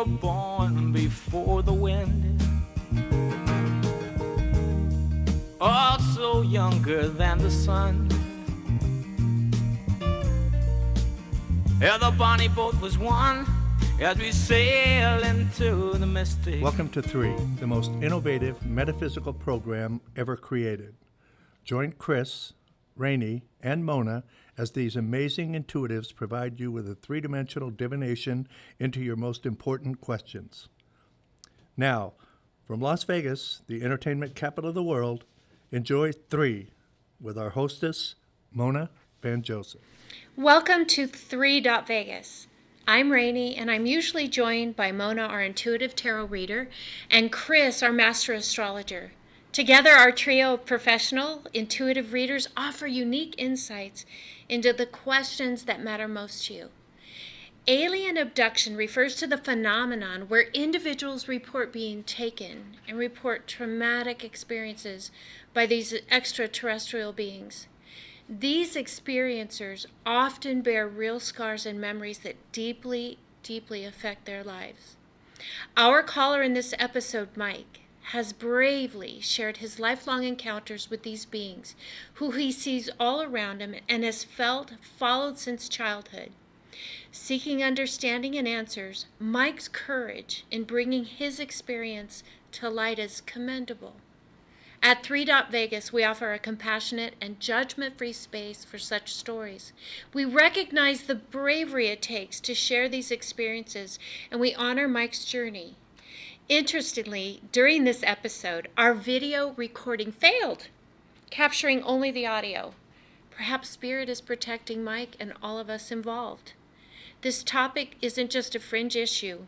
were born before the wind, also younger than the sun. Yeah, the bonnie boat was one as we sail into the mystic. Welcome to Three, the most innovative metaphysical program ever created. Join Kris, Rainey, and Mona as these amazing intuitives provide you with a three-dimensional divination into your most important questions. Now, from Las Vegas, the entertainment capital of the world, enjoy Three with our hostess, Mona Van Joseph. Welcome to THREE.Vegas. I'm Rainey, and I'm usually joined by Mona, our intuitive tarot reader, and Kris, our Master Astrologer. Together, our trio of professional, intuitive readers offer unique insights into the questions that matter most to you. Alien abduction refers to the phenomenon where individuals report being taken and report traumatic experiences by these extraterrestrial beings. These experiencers often bear real scars and memories that deeply, deeply affect their lives. Our caller in this episode, Mike, has bravely shared his lifelong encounters with these beings, who he sees all around him and has followed since childhood. Seeking understanding and answers, Mike's courage in bringing his experience to light is commendable. At THREE.Vegas, we offer a compassionate and judgment-free space for such stories. We recognize the bravery it takes to share these experiences, and we honor Mike's journey. Interestingly, during this episode, our video recording failed, capturing only the audio. Perhaps Spirit is protecting Mike and all of us involved. This topic isn't just a fringe issue.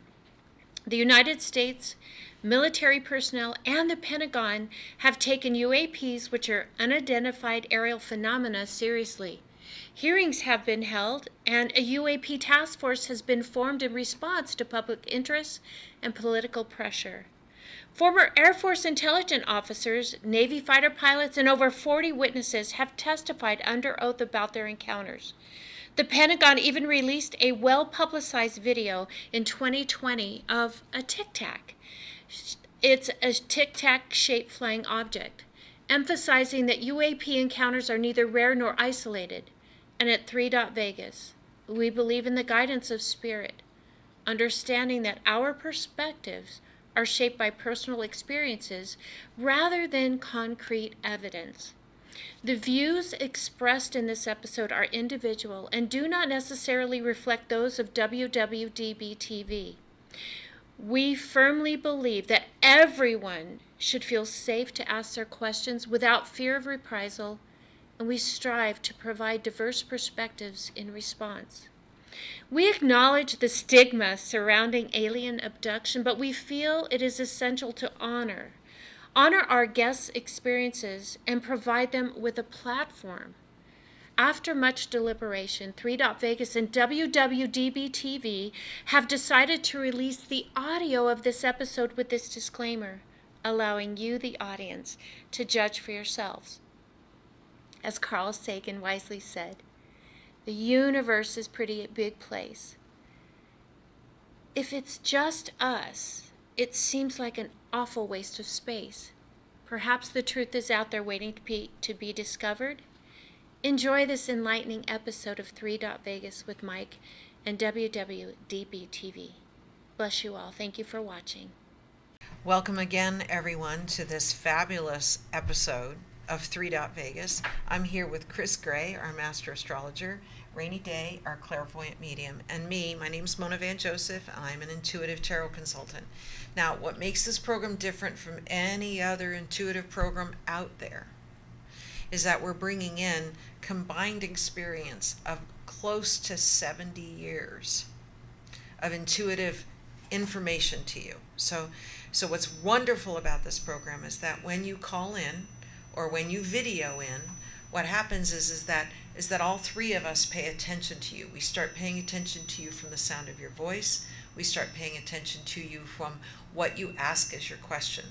The United States military personnel and the Pentagon have taken UAPs, which are unidentified aerial phenomena, seriously. Hearings have been held, and a UAP task force has been formed in response to public interest and political pressure. Former Air Force intelligence officers, Navy fighter pilots, and over 40 witnesses have testified under oath about their encounters. The Pentagon even released a well-publicized video in 2020 of a Tic Tac. It's a Tic Tac-shaped flying object, emphasizing that UAP encounters are neither rare nor isolated. And at THREE.Vegas, we believe in the guidance of Spirit, understanding that our perspectives are shaped by personal experiences rather than concrete evidence. The views expressed in this episode are individual and do not necessarily reflect those of WWDB-TV. We firmly believe that everyone should feel safe to ask their questions without fear of reprisal, and we strive to provide diverse perspectives in response. We acknowledge the stigma surrounding alien abduction, but we feel it is essential to honor our guests' experiences and provide them with a platform. After much deliberation, THREE.Vegas and WWDB-TV have decided to release the audio of this episode with this disclaimer, allowing you, the audience, to judge for yourselves. As Carl Sagan wisely said, the universe is a pretty big place. If it's just us, it seems like an awful waste of space. Perhaps the truth is out there waiting to be discovered. Enjoy this enlightening episode of THREE.Vegas with Mike and WWDB-TV. Bless you all. Thank you for watching. Welcome again, everyone, to this fabulous episode of THREE.Vegas. I'm here with Kris Gray, our Master Astrologer, Rainy Day, our Clairvoyant Medium, and me. My name's Mona Van Joseph. I'm an intuitive tarot consultant. Now, what makes this program different from any other intuitive program out there is that we're bringing in combined experience of close to 70 years of intuitive information to you. So what's wonderful about this program is that when you call in or when you video in, what happens is that all three of us pay attention to you. We start paying attention to you from the sound of your voice. We start paying attention to you from what you ask as your question.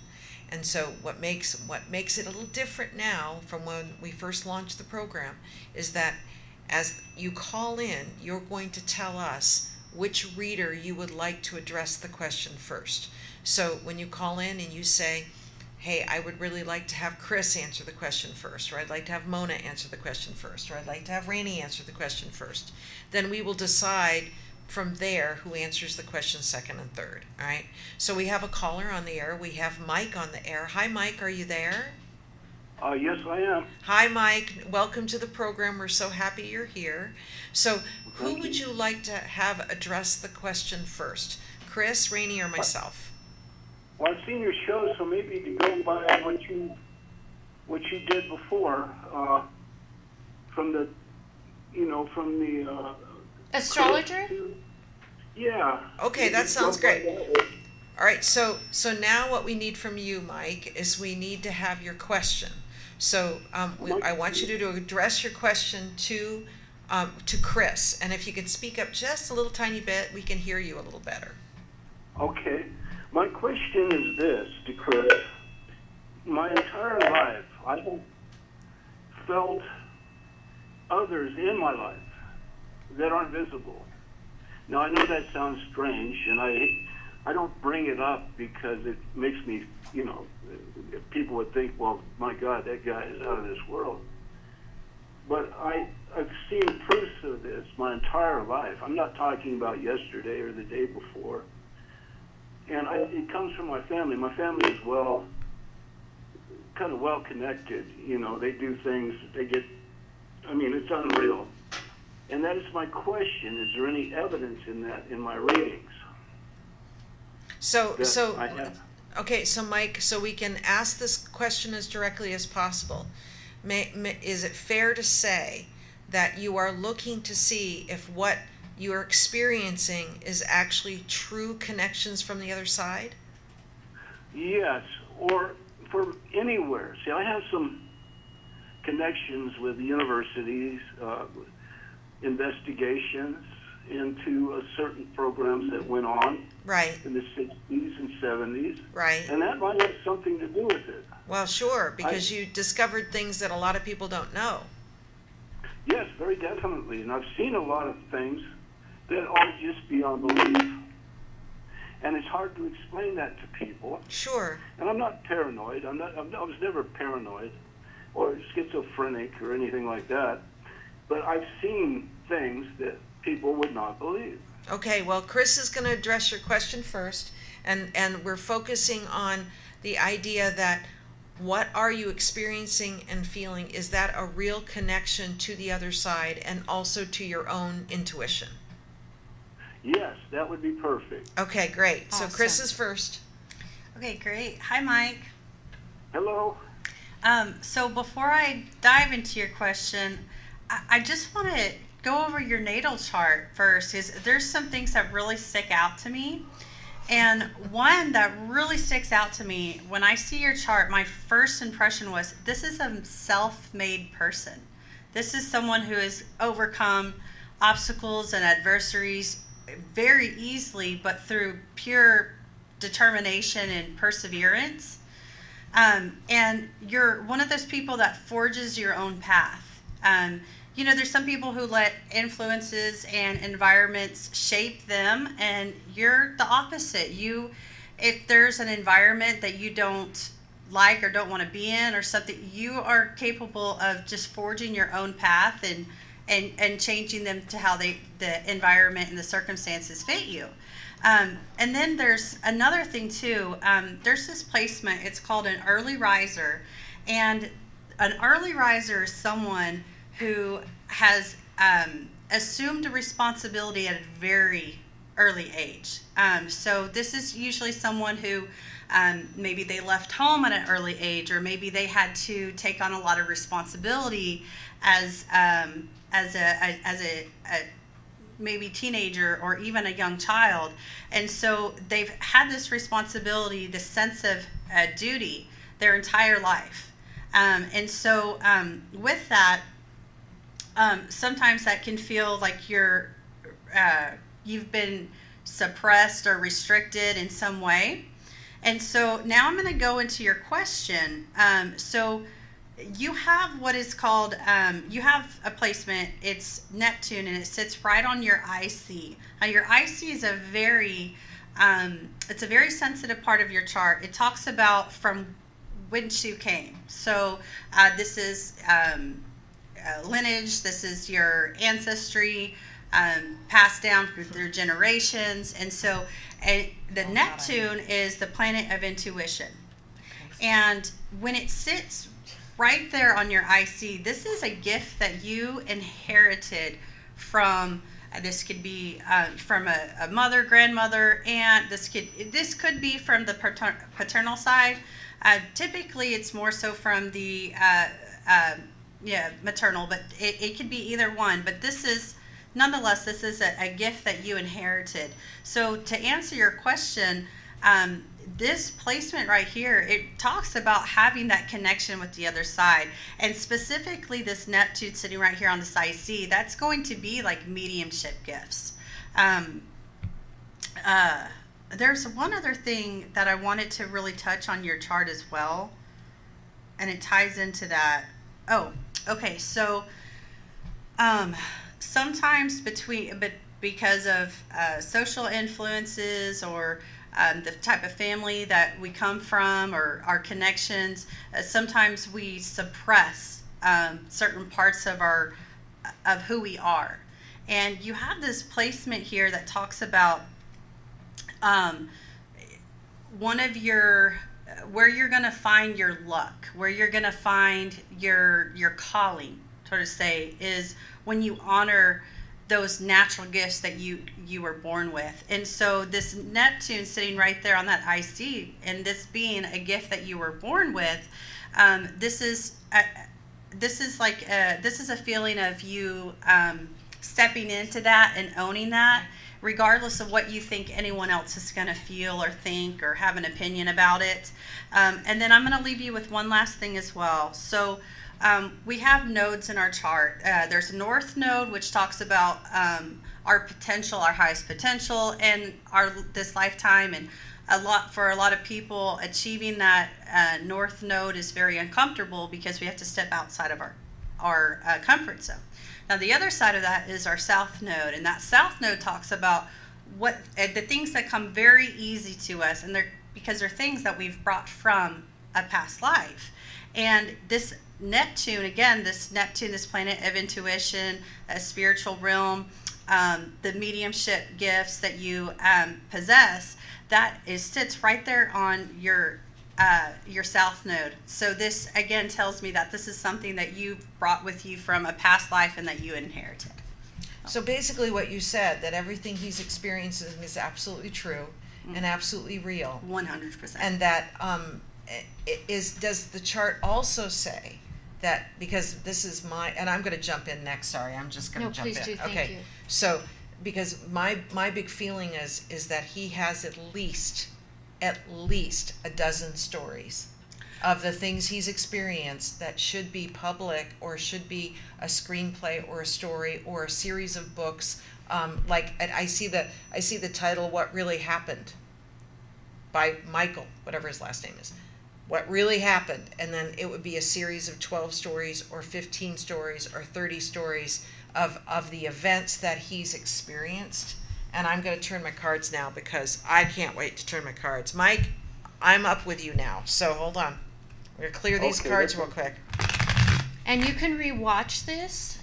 And so what makes it a little different now from when we first launched the program is that as you call in, you're going to tell us which reader you would like to address the question first. So when you call in and you say, hey, I would really like to have Kris answer the question first, or I'd like to have Mona answer the question first, or I'd like to have Rainey answer the question first, then we will decide from there who answers the question second and third. All right. So we have a caller on the air. We have Mike on the air. Hi, Mike. Are you there? Yes, I am. Hi, Mike. Welcome to the program. We're so happy you're here. So who would you like to have address the question first? Kris, Rainey, or myself? Well, I've seen your show, so maybe to go by what you did before, from the Astrologer? Yeah. Okay, that sounds great. All right, so now what we need from you, Mike, is we need to have your question. So I want you to address your question to Kris, and if you could speak up just a little tiny bit, we can hear you a little better. Okay. My question is this to Kris. My entire life, I have felt others in my life that aren't visible. Now, I know that sounds strange, and I don't bring it up because it makes me, people would think, well, my God, that guy is out of this world. But I've seen proofs of this my entire life. I'm not talking about yesterday or the day before. And it comes from my family. My family is kind of well connected. They do things, it's unreal. And that is my question. Is there any evidence in that in my readings? Okay, so Mike, so we can ask this question as directly as possible. Is it fair to say that you are looking to see if what you're experiencing is actually true connections from the other side? Yes, or from anywhere. See, I have some connections with universities, investigations into certain programs that went on in the 60s and 70s. Right. And that might have something to do with it. Well, sure, because you discovered things that a lot of people don't know. Yes, very definitely. And I've seen a lot of things that are just beyond belief. And it's hard to explain that to people. Sure. And I'm not paranoid. I was never paranoid or schizophrenic or anything like that. But I've seen things that people would not believe. Okay, well, Kris is going to address your question first, and we're focusing on the idea that what are you experiencing and feeling? Is that a real connection to the other side and also to your own intuition? Yes, that would be perfect. Okay, great. Awesome. So Kris is first. Okay, great. Hi, Mike. Hello. So before I dive into your question, I just want to go over your natal chart first, because there's some things that really stick out to me. And one that really sticks out to me, when I see your chart, my first impression was, this is a self-made person. This is someone who has overcome obstacles and adversaries very easily, but through pure determination and perseverance. And you're one of those people that forges your own path. There's some people who let influences and environments shape them, and you're the opposite. If there's an environment that you don't like or don't want to be in or something, you are capable of just forging your own path and changing them to how the environment and the circumstances fit you. And then there's another thing too. There's this placement. It's called an early riser, and an early riser is someone who has assumed a responsibility at a very early age. So this is usually someone who maybe they left home at an early age, or maybe they had to take on a lot of responsibility as a maybe teenager or even a young child. And so they've had this responsibility, this sense of duty their entire life. And so with that, sometimes that can feel like you've been suppressed or restricted in some way. And so now I'm going to go into your question. So you have what is called, you have a placement, it's Neptune, and it sits right on your IC. Now your IC is it's a very sensitive part of your chart. It talks about from whence you came. So this is lineage, this is your ancestry, passed down through generations. And so the Neptune is the planet of intuition. And when it sits right there on your IC, this is a gift that you inherited from, this could be from a mother, grandmother, aunt. This could be from the paternal side. Typically, it's more so from the maternal, but it could be either one. But this is, nonetheless, this is a gift that you inherited. So to answer your question, this placement right here, it talks about having that connection with the other side. And specifically this Neptune sitting right here on this IC, that's going to be like mediumship gifts. There's one other thing that I wanted to really touch on your chart as well, and it ties into that. Oh, okay. So sometimes because of social influences or the type of family that we come from or our connections, sometimes we suppress certain parts of who we are. And you have this placement here that talks about one of your, where you're going to find your luck, where you're going to find your calling, so to say, is when you honor those natural gifts that you were born with. And so this Neptune sitting right there on that IC, and this being a gift that you were born with, this is a feeling of you stepping into that and owning that, regardless of what you think anyone else is going to feel or think or have an opinion about it. And then I'm going to leave you with one last thing as well. So we have nodes in our chart. There's a north node, which talks about our potential, our highest potential in this lifetime, and for a lot of people, achieving that north node is very uncomfortable because we have to step outside of our comfort zone. Now, the other side of that is our south node, and that south node talks about the things that come very easy to us, and because they're things that we've brought from a past life. And this Neptune, again, this planet of intuition, a spiritual realm, the mediumship gifts that you possess, sits right there on your south node. So this again tells me that this is something that you brought with you from a past life and that you inherited. So basically what you said, that everything he's experiencing is absolutely true and absolutely real. 100%. And that does the chart also say that, because this is and I'm going to jump in next, sorry, I'm just going to jump in. No, please do, thank okay. you. So, because my big feeling is that he has at least a dozen stories of the things he's experienced that should be public or should be a screenplay or a story or a series of books. Like I see the title, What Really Happened, by Michael, whatever his last name is. What really happened, and then it would be a series of 12 stories or 15 stories or 30 stories of the events that he's experienced. And I'm going to turn my cards now because I can't wait to turn my cards. Mike, I'm up with you now, so hold on. We're going to clear these cards real quick. And you can rewatch this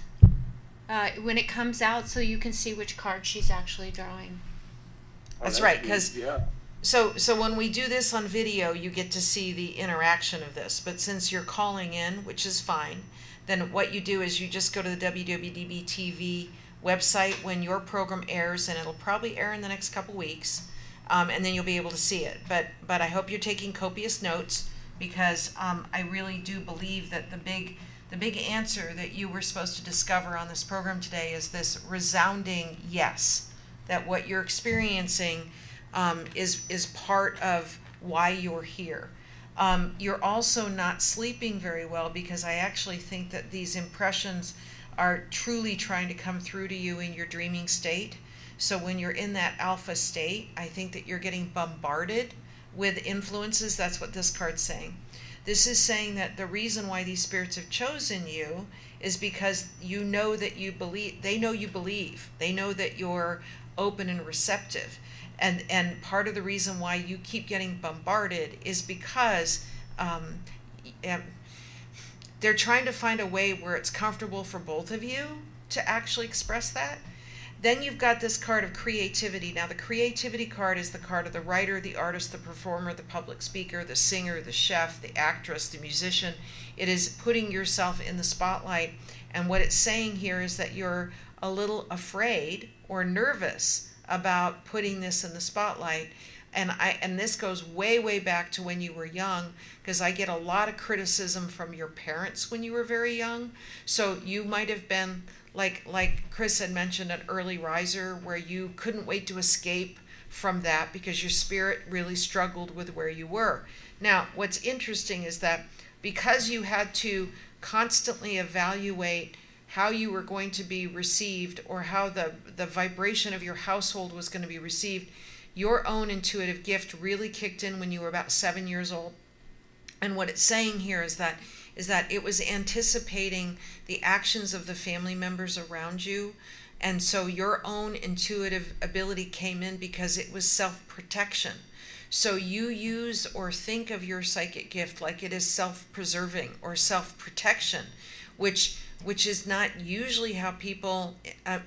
when it comes out so you can see which card she's actually drawing. That's right, because so when we do this on video, you get to see the interaction of this. But since you're calling in, which is fine, then what you do is you just go to the WWDB TV website when your program airs, and it'll probably air in the next couple weeks, and then you'll be able to see it. But I hope you're taking copious notes, because I really do believe that the big answer that you were supposed to discover on this program today is this resounding yes, that what you're experiencing is part of why you're here. You're also not sleeping very well, because I actually think that these impressions are truly trying to come through to you in your dreaming state. So when you're in that alpha state, I think that you're getting bombarded with influences. That's what this card's saying. This is saying that the reason why these spirits have chosen you is because you know that you believe, they know you believe, they know that you're open and receptive. And part of the reason why you keep getting bombarded is because they're trying to find a way where it's comfortable for both of you to actually express that. Then you've got this card of creativity. Now, the creativity card is the card of the writer, the artist, the performer, the public speaker, the singer, the chef, the actress, the musician. It is putting yourself in the spotlight. And what it's saying here is that you're a little afraid or nervous about putting this in the spotlight. And this goes way, way back to when you were young, because I get a lot of criticism from your parents when you were very young. So you might have been like Kris had mentioned, an early riser, where you couldn't wait to escape from that because your spirit really struggled with where you were. Now, what's interesting is that because you had to constantly evaluate how you were going to be received, or how the vibration of your household was going to be received, your own intuitive gift really kicked in when you were about 7 years old. And what it's saying here is that it was anticipating the actions of the family members around you. And so your own intuitive ability came in because it was self-protection. So you use or think of your psychic gift like it is self-preserving or self-protection, which is not usually how people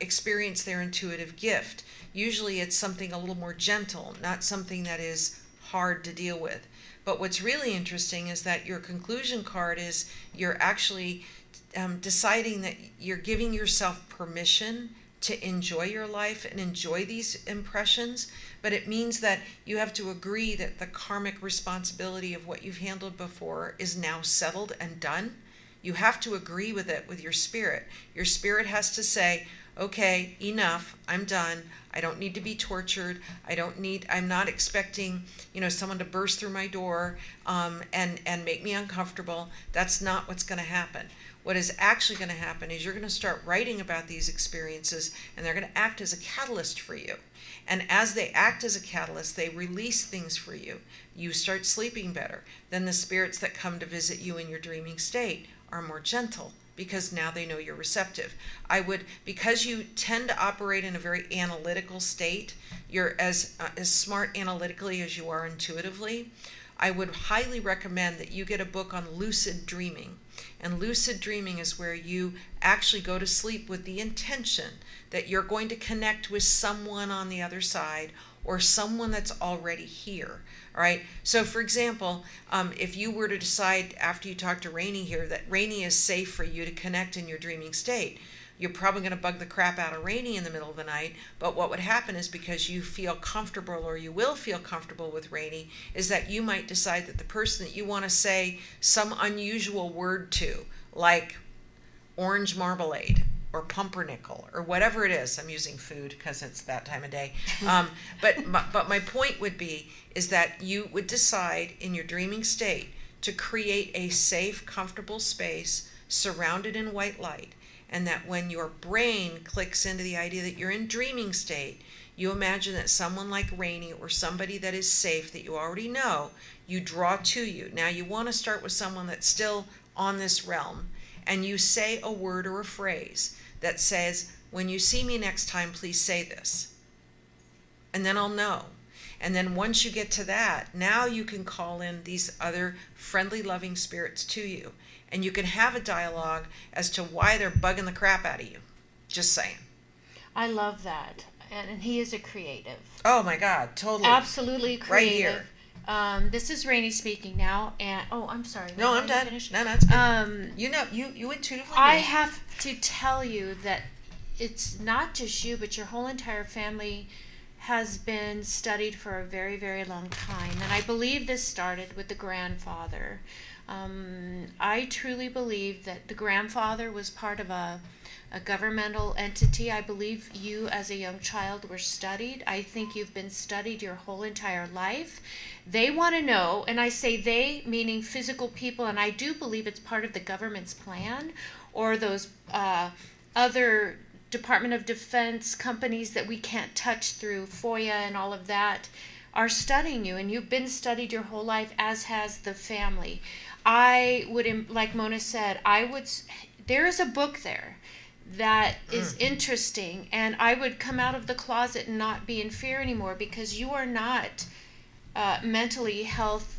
experience their intuitive gift. Usually it's something a little more gentle, not something that is hard to deal with. But what's really interesting is that your conclusion card is you're actually deciding that you're giving yourself permission to enjoy your life and enjoy these impressions. But it means that you have to agree that the karmic responsibility of what you've handled before is now settled and done. You have to agree with it with your spirit. Your spirit has to say, okay, enough, I'm done. I don't need to be tortured. I'm not expecting, someone to burst through my door and make me uncomfortable. That's not what's going to happen. What is actually going to happen is you're going to start writing about these experiences, and they're going to act as a catalyst for you. And as they act as a catalyst, they release things for you. You start sleeping better. Then the spirits that come to visit you in your dreaming state are more gentle, because now they know you're receptive. Because you tend to operate in a very analytical state, you're as smart analytically as you are intuitively, I would highly recommend that you get a book on lucid dreaming. And lucid dreaming is where you actually go to sleep with the intention that you're going to connect with someone on the other side, or someone that's already here. All right. So, for example, if you were to decide after you talk to Rainey here that Rainey is safe for you to connect in your dreaming state, you're probably going to bug the crap out of Rainey in the middle of the night. But what would happen is, because you feel comfortable, or you will feel comfortable with Rainey, is that you might decide that the person that you want to say some unusual word to, like orange marmalade or pumpernickel or whatever it is. I'm using food because it's that time of day. But my point would be is that you would decide in your dreaming state to create a safe, comfortable space surrounded in white light. And that when your brain clicks into the idea that you're in dreaming state, you imagine that someone like Rainey, or somebody that is safe that you already know, you draw to you. Now you want to start with someone that's still on this realm, and you say a word or a phrase that says, when you see me next time, please say this. And then I'll know. And then once you get to that, now you can call in these other friendly, loving spirits to you. And you can have a dialogue as to why they're bugging the crap out of you. Just saying. I love that. And he is a creative. Oh my God, totally. Absolutely creative. Right here. This is Rainey speaking now. And I'm sorry. No, I'm done. Finish? No, it's good. You intuitively I know. have to tell you that it's not just you, but your whole entire family has been studied for a very, very long time. And I believe this started with the grandfather. I truly believe that the grandfather was part of a governmental entity. I believe you as a young child were studied. I think you've been studied your whole entire life. They want to know, and I say they meaning physical people, and I do believe it's part of the government's plan, or those other Department of Defense companies that we can't touch through FOIA and all of that. are studying you, and you've been studied your whole life, as has the family. I would, like Mona said, there is a book there that is interesting, and I would come out of the closet and not be in fear anymore, because you are not mentally health.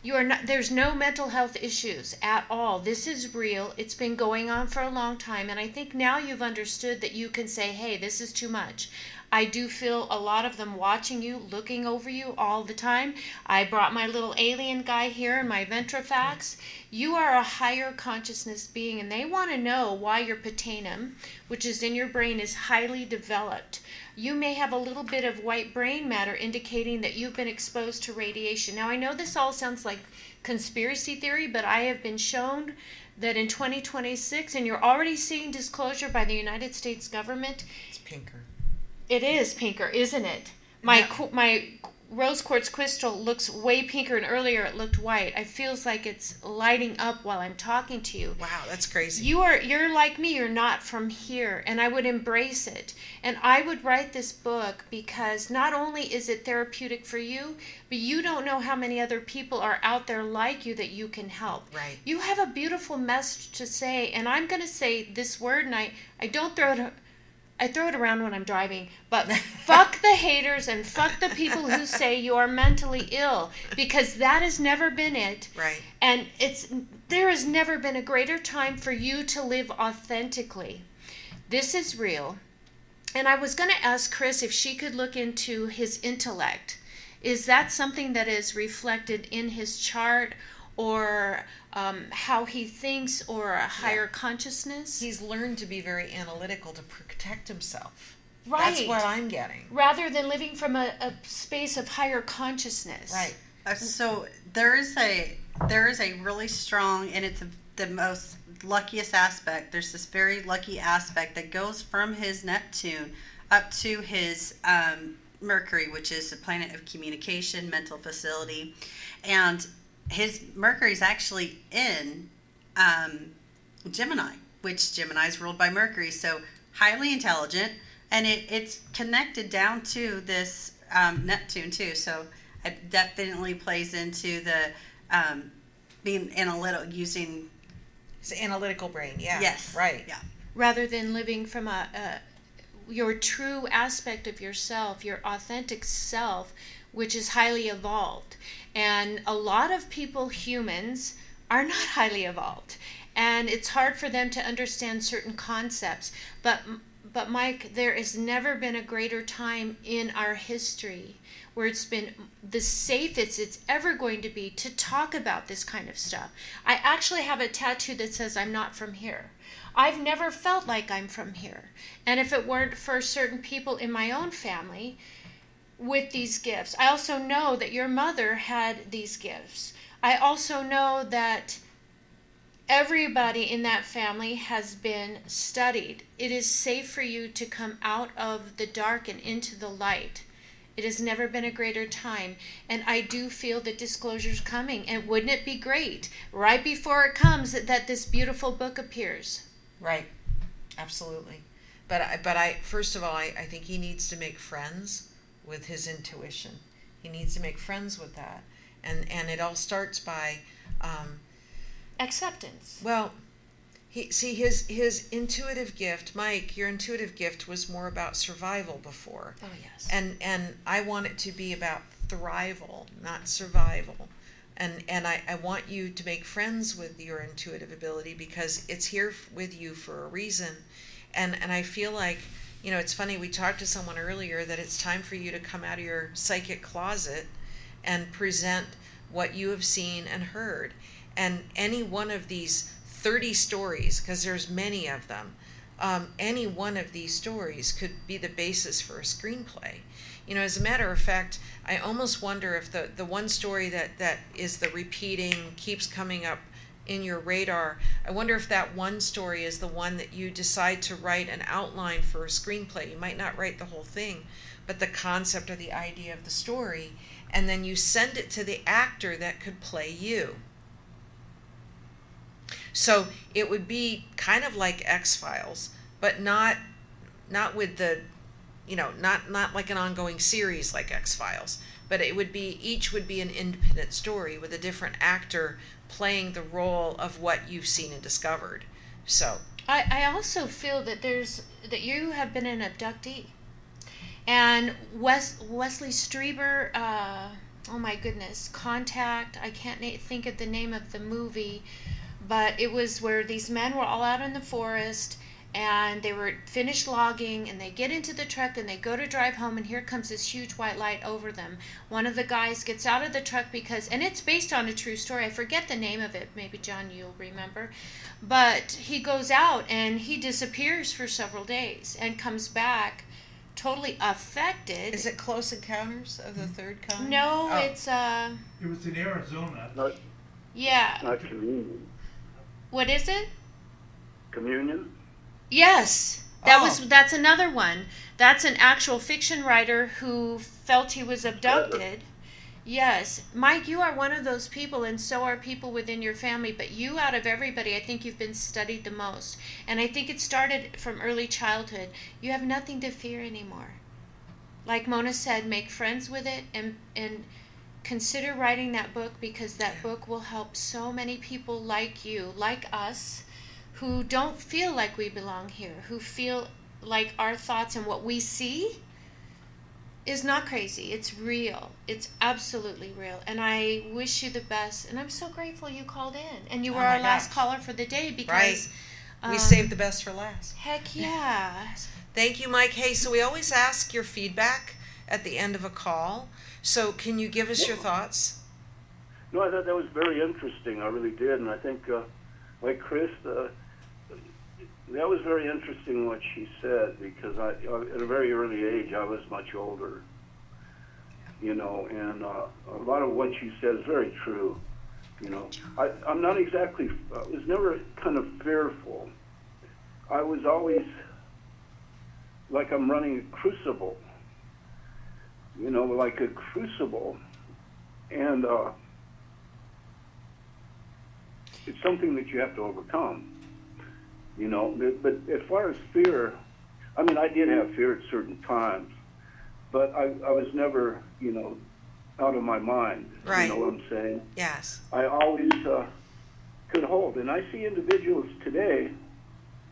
You are not. There's no mental health issues at all. This is real. It's been going on for a long time, and I think now you've understood that you can say, "Hey, this is too much." I do feel a lot of them watching you, looking over you all the time. I brought my little alien guy here in my ventrifax. You are a higher consciousness being, and they want to know why your putamen, which is in your brain, is highly developed. You may have a little bit of white brain matter indicating that you've been exposed to radiation. Now, I know this all sounds like conspiracy theory, but I have been shown that in 2026, and you're already seeing disclosure by the United States government. It's pinker. It is pinker, isn't it? My rose quartz crystal looks way pinker, and earlier it looked white. It feels like it's lighting up while I'm talking to you. Wow, that's crazy. You're like me. You're not from here, and I would embrace it. And I would write this book because not only is it therapeutic for you, but you don't know how many other people are out there like you that you can help. Right. You have a beautiful message to say, and I'm going to say this word, and I don't throw it. I throw it around when I'm driving, but fuck the haters and fuck the people who say you are mentally ill, because that has never been it. Right. And there has never been a greater time for you to live authentically. This is real. And I was going to ask Kris if she could look into his intellect. Is that something that is reflected in his chart, or how he thinks, or a higher consciousness? He's learned to be very analytical to protect himself. Right. That's what I'm getting. Rather than living from a space of higher consciousness. Right. So there is a really strong, and it's the most luckiest aspect. There's this very lucky aspect that goes from his Neptune up to his Mercury, which is the planet of communication, mental facility, and his Mercury is actually in Gemini, which Gemini is ruled by Mercury, so highly intelligent, and it's connected down to this Neptune too, so it definitely plays into the being analytical, using His analytical brain, yeah. Yes. Right. Yeah. Rather than living from your true aspect of yourself, your authentic self, which is highly evolved. And a lot of people, humans, are not highly evolved. And it's hard for them to understand certain concepts. But Mike, there has never been a greater time in our history where it's been the safest it's ever going to be to talk about this kind of stuff. I actually have a tattoo that says I'm not from here. I've never felt like I'm from here. And if it weren't for certain people in my own family with these gifts, I also know that your mother had these gifts. I also know that everybody in that family has been studied. It is safe for you to come out of the dark and into the light. It has never been a greater time. And I do feel that disclosure's coming. And wouldn't it be great, right before it comes, that this beautiful book appears? Right. Absolutely. But I first of all, I think he needs to make friends with his intuition. He needs to make friends with that. And it all starts by Acceptance. well, his intuitive gift, Mike, your intuitive gift was more about survival before. Oh, yes. And I want it to be about thrival, not survival. And I want you to make friends with your intuitive ability, because it's here with you for a reason. And I feel like, it's funny, we talked to someone earlier that it's time for you to come out of your psychic closet and present what you have seen and heard. And any one of these 30 stories, because there's many of them, any one of these stories could be the basis for a screenplay. As a matter of fact, I almost wonder if the one story that is the repeating, keeps coming up in your radar, I wonder if that one story is the one that you decide to write an outline for a screenplay. You might not write the whole thing, but the concept or the idea of the story, and then you send it to the actor that could play you. So it would be kind of like X-Files, but not with the, not like an ongoing series like X-Files, but it would be, each would be an independent story with a different actor playing the role of what you've seen and discovered. So I also feel that that you have been an abductee. And Wesley Strieber, oh my goodness, Contact, I can't think of the name of the movie, but it was where these men were all out in the forest and they were finished logging and they get into the truck and they go to drive home, and here comes this huge white light over them. One of the guys gets out of the truck because, and it's based on a true story, I forget the name of it, maybe John you'll remember, but he goes out and he disappears for several days and comes back totally affected. is it Close Encounters of the Third Kind? No, Oh. it's It was in Arizona. yeah. Not communion. What is it? Communion? Yes. That's another one. That's an actual fiction writer who felt he was abducted. Yes. Mike, you are one of those people, and so are people within your family, but you, out of everybody, I think you've been studied the most. And I think it started from early childhood. You have nothing to fear anymore. Like Mona said, make friends with it and consider writing that book, because that book will help so many people like you, like us, who don't feel like we belong here, who feel like our thoughts and what we see is not crazy. It's real. It's absolutely real. And I wish you the best. And I'm so grateful you called in. And you were our last caller for the day because... Right. We saved the best for last. Heck yeah. Thank you, Mike. Hey, so we always ask your feedback at the end of a call. So can you give us your thoughts? No, I thought that was very interesting. I really did. And I think, like Kris, that was very interesting what she said, because at a very early age, I was much older, and a lot of what she said is very true. I'm not exactly, I was never kind of fearful. I was always like I'm running a crucible, like a crucible, and it's something that you have to overcome. But as far as fear, I mean, I did have fear at certain times, but I was never, out of my mind. Right. You know what I'm saying? Yes. I always could hold. And I see individuals today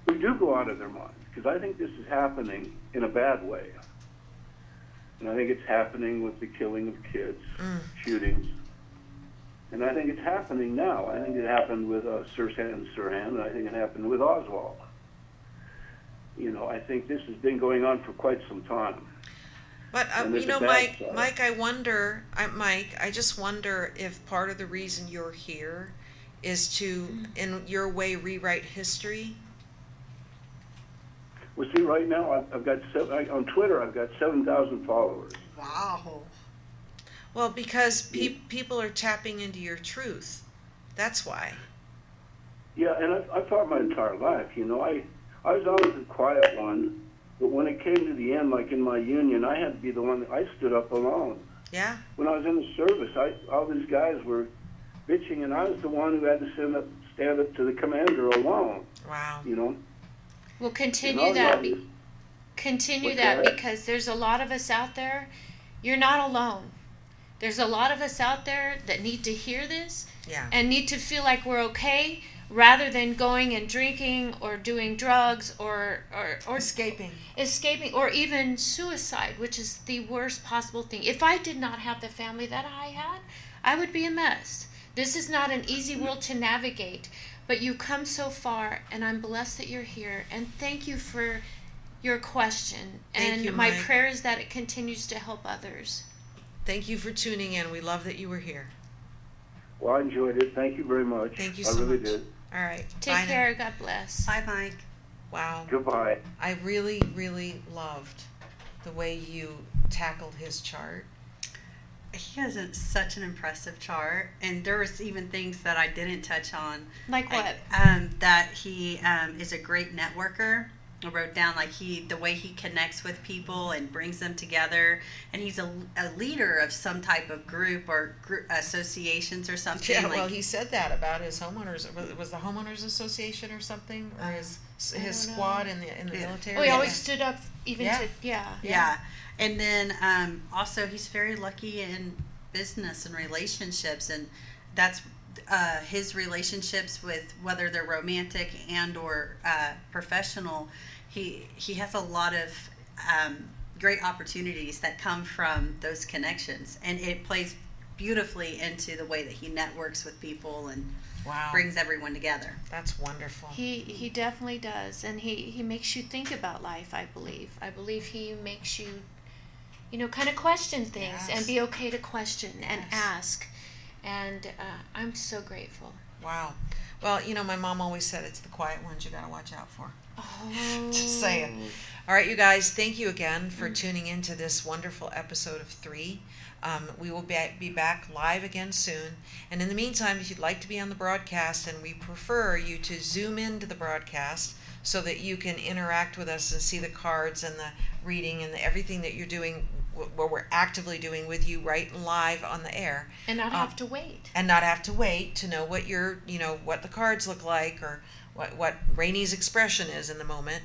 who do go out of their minds, because I think this is happening in a bad way. And I think it's happening with the killing of kids, shootings. And I think it's happening now. I think it happened with Sirhan, and I think it happened with Oswald. I think this has been going on for quite some time. But, And there's a bad side. Mike, I just wonder if part of the reason you're here is to, in your way, rewrite history. Well, see, right now, I've got on Twitter, I've got 7,000 followers. Wow. Well, because people are tapping into your truth. That's why. Yeah, and I thought my entire life, I was always the quiet one, but when it came to the end, like in my union, I had to be the one that I stood up alone. Yeah. When I was in the service, all these guys were bitching, and I was the one who had to stand up to the commander alone. Wow. We'll continue that. Continue that, because there's a lot of us out there. You're not alone. There's a lot of us out there that need to hear this and need to feel like we're okay, rather than going and drinking or doing drugs or escaping, or even suicide, which is the worst possible thing. If I did not have the family that I had, I would be a mess. This is not an easy world to navigate, but you come so far, and I'm blessed that you're here. And thank you for your question. Thank you, my Mike. prayer is that it continues to help others. Thank you for tuning in. We love that you were here. Well, I enjoyed it. Thank you very much. Thank you so I really much. did. All right. Take Bye care. now. God bless. Bye, Mike. Wow. Goodbye. I really, really loved the way you tackled his chart. He has such an impressive chart, and there was even things that I didn't touch on. Like what? That he is a great networker. I wrote down like the way he connects with people and brings them together, and he's a leader of some type of group or associations or something. Yeah, well, he said that about his homeowners. Was the homeowners association or something, or his squad in the military? Oh, he always stood up even Yeah. to Yeah. And then also he's very lucky in business and relationships, and that's his relationships with whether they're romantic and or professional. He has a lot of great opportunities that come from those connections, and it plays beautifully into the way that he networks with people and Wow. brings everyone together. That's wonderful. He definitely does, and he makes you think about life. I believe he makes you, kind of question things Yes. and be okay to question and Yes. ask. And I'm so grateful. Wow. Well, my mom always said it's the quiet ones you got to watch out for. Oh, Just saying. All right, you guys, thank you again for tuning into this wonderful episode of 3. We will be back live again soon. And in the meantime, if you'd like to be on the broadcast, and we prefer you to zoom into the broadcast so that you can interact with us and see the cards and the reading and everything that you're doing, what we're actively doing with you right live on the air. and not have to wait. And not have to wait to know what what the cards look like, or what Rainey's expression is in the moment.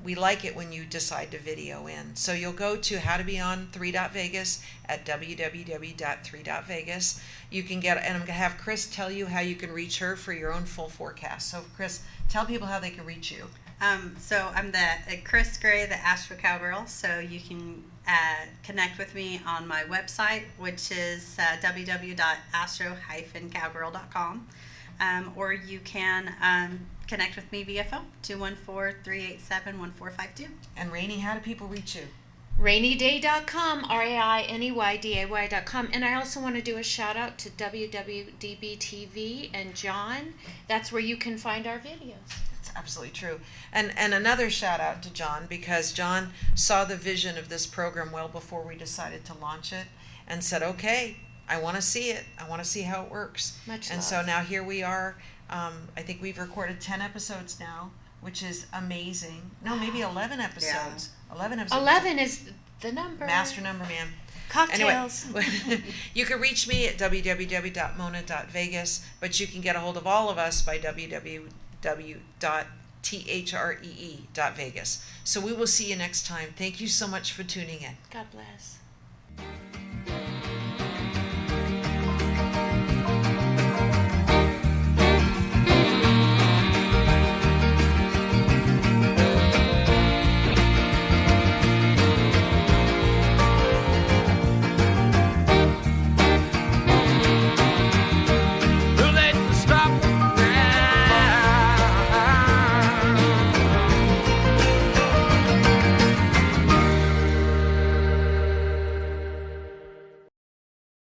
We like it when you decide to video in. So you'll go to How to Be on 3.Vegas at www.3.Vegas. You can and I'm going to have Kris tell you how you can reach her for your own full forecast. So Kris, tell people how they can reach you. So I'm the Kris Gray, the Astro Cowgirl. So you can connect with me on my website, which is www.astro-cowgirl.com. Or you can connect with me via phone, 214-387-1452. And Rainey, how do people reach you? RainyDay.com, RAINEYDAY.com. And I also want to do a shout out to WWDB-TV and John. That's where you can find our videos. That's absolutely true. And another shout out to John, because John saw the vision of this program well before we decided to launch it and said, okay, I want to see it. I want to see how it works. Much and love. so now here we are. I think we've recorded 10 episodes now, which is amazing. No, maybe 11 episodes. 11 episodes. 11 is the number. Master number, man. Cocktails. Anyway, you can reach me at www.mona.vegas, but you can get a hold of all of us by www.three.vegas. So we will see you next time. Thank you so much for tuning in. God bless.